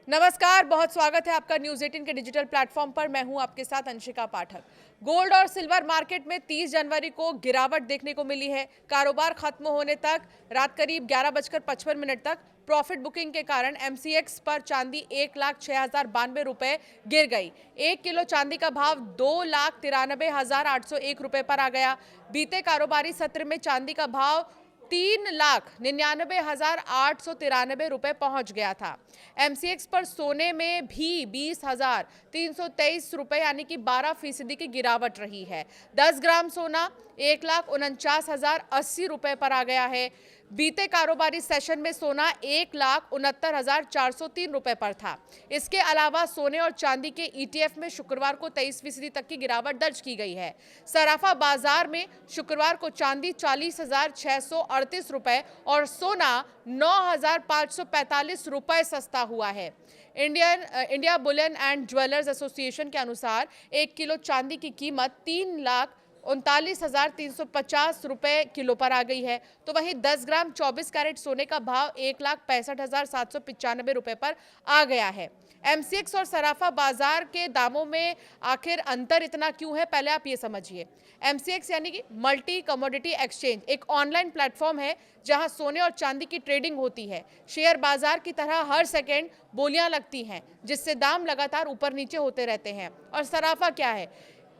नमस्कार, बहुत स्वागत है आपका न्यूज़ 18 के डिजिटल प्लेटफॉर्म पर। मैं हूं आपके साथ अंशिका पाठक। गोल्ड और सिल्वर मार्केट में 30 जनवरी को गिरावट देखने को मिली है। कारोबार खत्म होने तक रात करीब 11:55 तक प्रॉफिट बुकिंग के कारण एमसीएक्स पर चांदी 1,06,092 गिर गई। 1 किलो चांदी का भाव 2,93,801 रुपए पर आ गया। बीते कारोबारी सत्र में चांदी का भाव 3,99,893 रुपए पहुंच गया था। एमसीएक्स पर सोने में भी 20,323 रुपए यानी कि 12% की गिरावट रही है। 10 ग्राम सोना 1,49,080 रुपए पर आ गया है। बीते कारोबारी सेशन में सोना 1,69,403 रुपए पर था। इसके अलावा सोने और चांदी के ईटीएफ में शुक्रवार को 23% तक की गिरावट दर्ज की गई है। सराफा बाजार में शुक्रवार को चांदी 40,638 रुपए और सोना 9,545 रुपए सस्ता हुआ है। India Boolean and jewellers association के अनुसार 1 किलो चांदी की कीमत 3,39,350 रुपए किलो पर आ गई है। तो वहीं 10 ग्राम 24 कैरेट सोने का भाव 1,65,795 रुपए पर आ गया है। एमसीएक्स और सराफा बाजार के दामों में आखिर अंतर इतना क्यों है, पहले आप ये समझिए। एमसीएक्स यानी कि मल्टी कमोडिटी एक्सचेंज एक ऑनलाइन प्लेटफॉर्म है जहां सोने और चांदी की ट्रेडिंग होती है। शेयर बाजार की तरह हर सेकेंड बोलियां लगती हैं, जिससे दाम लगातार ऊपर नीचे होते रहते हैं। और सराफा क्या है?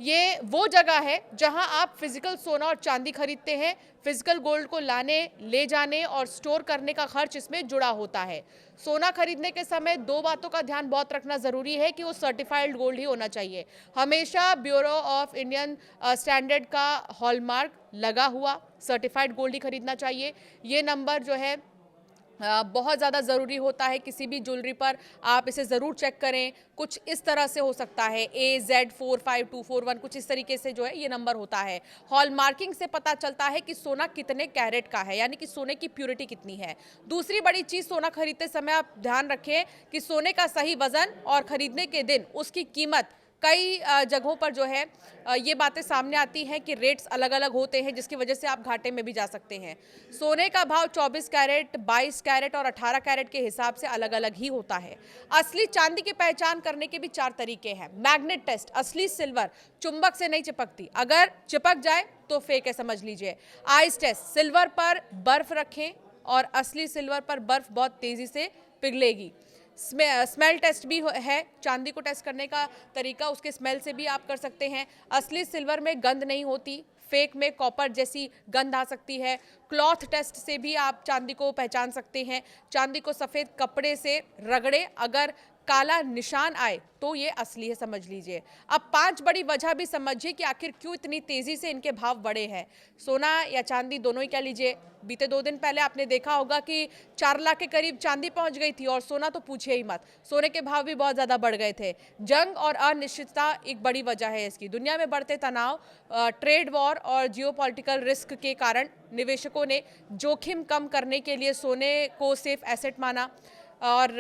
ये वो जगह है जहां आप फिजिकल सोना और चांदी खरीदते हैं। फिजिकल गोल्ड को लाने, ले जाने और स्टोर करने का खर्च इसमें जुड़ा होता है। सोना खरीदने के समय दो बातों का ध्यान बहुत रखना जरूरी है कि वो सर्टिफाइड गोल्ड ही होना चाहिए। हमेशा ब्यूरो ऑफ इंडियन स्टैंडर्ड का हॉलमार्क लगा हुआ सर्टिफाइड गोल्ड ही खरीदना चाहिए। ये नंबर जो है बहुत ज़्यादा ज़रूरी होता है। किसी भी ज्वेलरी पर आप इसे ज़रूर चेक करें। कुछ इस तरह से हो सकता है AZ45241, कुछ इस तरीके से जो है ये नंबर होता है। हॉल मार्किंग से पता चलता है कि सोना कितने कैरेट का है, यानी कि सोने की प्योरिटी कितनी है। दूसरी बड़ी चीज़, सोना खरीदते समय आप ध्यान रखें कि सोने का सही वजन और खरीदने के दिन उसकी कीमत। कई जगहों पर जो है ये बातें सामने आती हैं कि रेट्स अलग अलग होते हैं, जिसकी वजह से आप घाटे में भी जा सकते हैं। सोने का भाव 24 कैरेट, 22 कैरेट और 18 कैरेट के हिसाब से अलग अलग ही होता है। असली चांदी की पहचान करने के भी 4 तरीके हैं। मैग्नेट टेस्ट, असली सिल्वर चुंबक से नहीं चिपकती, अगर चिपक जाए तो फेक है, समझ लीजिए। आइस टेस्ट, सिल्वर पर बर्फ रखें और असली सिल्वर पर बर्फ बहुत तेजी से पिघलेगी। स्मेल टेस्ट भी है, चांदी को टेस्ट करने का तरीका उसके स्मेल से भी आप कर सकते हैं। असली सिल्वर में गंध नहीं होती, फेक में कॉपर जैसी गंध आ सकती है। क्लॉथ टेस्ट से भी आप चांदी को पहचान सकते हैं। चांदी को सफ़ेद कपड़े से रगड़े, अगर काला निशान आए तो ये असली है, समझ लीजिए। अब 5 बड़ी वजह भी समझिए कि आखिर क्यों इतनी तेजी से इनके भाव बढ़े हैं। सोना या चांदी दोनों ही कह लीजिए। बीते 2 दिन पहले आपने देखा होगा कि 4 लाख के करीब चांदी पहुंच गई थी और सोना तो पूछिए ही मत। सोने के भाव भी बहुत ज़्यादा बढ़ गए थे। जंग और अनिश्चितता एक बड़ी वजह है इसकी। दुनिया में बढ़ते तनाव, ट्रेड वॉर और जियोपॉलिटिकल रिस्क के कारण निवेशकों ने जोखिम कम करने के लिए सोने को सेफ एसेट माना। और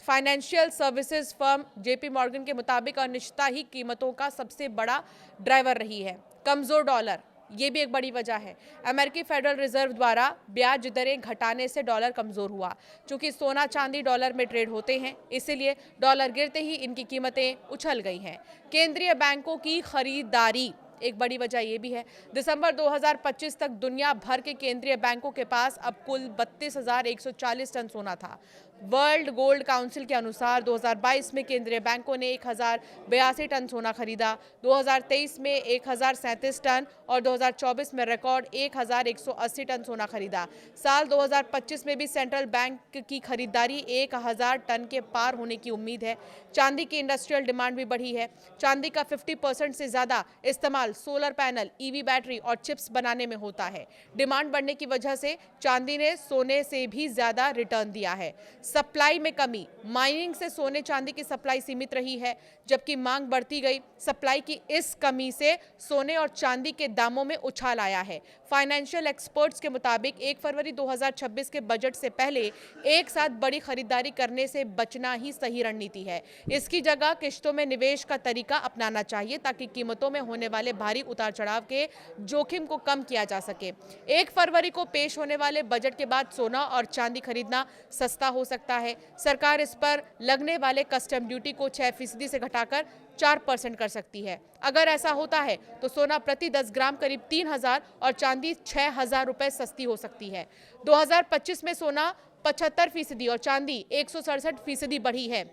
financial services firm JP Morgan के मुताबिक अनिश्चितता ही कीमतों का सबसे बड़ा ड्राइवर रही है। कमज़ोर डॉलर, ये भी एक बड़ी वजह है। अमेरिकी फेडरल रिजर्व द्वारा ब्याज दरें घटाने से डॉलर कमज़ोर हुआ। चूंकि सोना चांदी डॉलर में ट्रेड होते हैं, इसीलिए डॉलर गिरते ही इनकी कीमतें उछल गई हैं। केंद्रीय बैंकों की खरीदारी, एक बड़ी वजह यह भी है। दिसंबर 2025 तक दुनिया भर के केंद्रीय बैंकों के पास अब कुल 32,140 टन सोना था। वर्ल्ड गोल्ड काउंसिल के अनुसार 2022 में केंद्रीय बैंकों ने 1,082 टन सोना खरीदा, 2023 में 1,037 टन और 2024 में रिकॉर्ड 1,180 टन सोना खरीदा। साल 2025 में भी सेंट्रल बैंक की खरीदारी 1,000 टन के पार होने की उम्मीद है। चांदी की इंडस्ट्रियल डिमांड भी बढ़ी है। चांदी का 50% से ज़्यादा इस्तेमाल सोलर पैनल, ईवी बैटरी और चिप्स बनाने में होता है। डिमांड बढ़ने की वजह से चांदी ने सोने से भी ज़्यादा रिटर्न दिया है। सप्लाई में कमी, माइनिंग से सोने चांदी की सप्लाई सीमित रही है, जबकि मांग बढ़ती गई। सप्लाई की इस कमी से सोने और चांदी के दामों में उछाल आया है। फाइनेंशियल एक्सपर्ट्स के मुताबिक 1 फरवरी 2026 के बजट से पहले एक साथ बड़ी खरीदारी करने से बचना ही सही रणनीति है। इसकी जगह किश्तों में निवेश का तरीका अपनाना चाहिए, ताकि कीमतों में होने वाले भारी उतार चढ़ाव के जोखिम को कम किया जा सके। 1 फरवरी को पेश होने वाले बजट के बाद सोना और चांदी खरीदना सस्ता हो सकता सकता है। सरकार इस पर लगने वाले कस्टम ड्यूटी को 6% से घटाकर 4% कर सकती है। अगर ऐसा होता है तो सोना प्रति 10 ग्राम करीब 3,000 और चांदी 6,000 रुपए सस्ती हो सकती है। 2025 में सोना 75% और चांदी 167% बढ़ी है।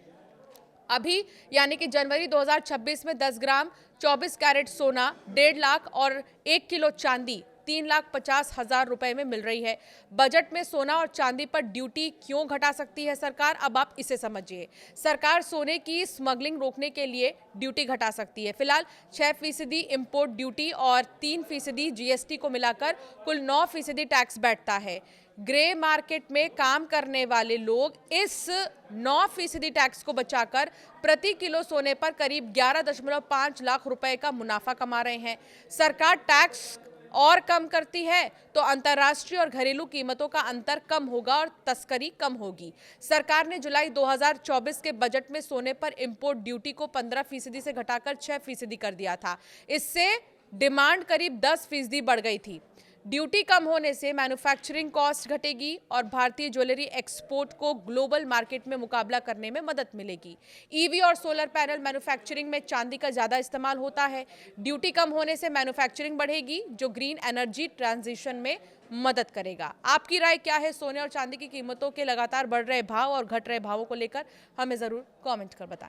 अभी यानी कि जनवरी 2026 में 10 ग्राम 24 कैरेट सोना 1.5 लाख और 1 किलो चांदी 3,50,000 रुपए में मिल रही है। बजट में सोना और चांदी पर ड्यूटी क्यों घटा सकती है सरकार? अब आप इसे समझिए। सरकार सोने की स्मगलिंग रोकने के लिए ड्यूटी घटा सकती है। फिलहाल 6% इंपोर्ट ड्यूटी और 3% जीएसटी को मिलाकर कुल 9% टैक्स बैठता है। ग्रे मार्केट में काम करने वाले लोग इस 9% टैक्स को बचाकर प्रति किलो सोने पर करीब 11.5 लाख रुपए का मुनाफा कमा रहे हैं। सरकार टैक्स और कम करती है तो अंतर्राष्ट्रीय और घरेलू कीमतों का अंतर कम होगा और तस्करी कम होगी। सरकार ने जुलाई 2024 के बजट में सोने पर इंपोर्ट ड्यूटी को 15% से घटाकर 6% कर दिया था। इससे डिमांड करीब 10% बढ़ गई थी। ड्यूटी कम होने से मैन्युफैक्चरिंग कॉस्ट घटेगी और भारतीय ज्वेलरी एक्सपोर्ट को ग्लोबल मार्केट में मुकाबला करने में मदद मिलेगी। ईवी और सोलर पैनल मैन्युफैक्चरिंग में चांदी का ज्यादा इस्तेमाल होता है। ड्यूटी कम होने से मैन्युफैक्चरिंग बढ़ेगी जो ग्रीन एनर्जी ट्रांजिशन में मदद करेगा। आपकी राय क्या है? सोने और चांदी की कीमतों के लगातार बढ़ रहे भाव और घट रहे भावों को लेकर हमें जरूर कॉमेंट कर बताएं।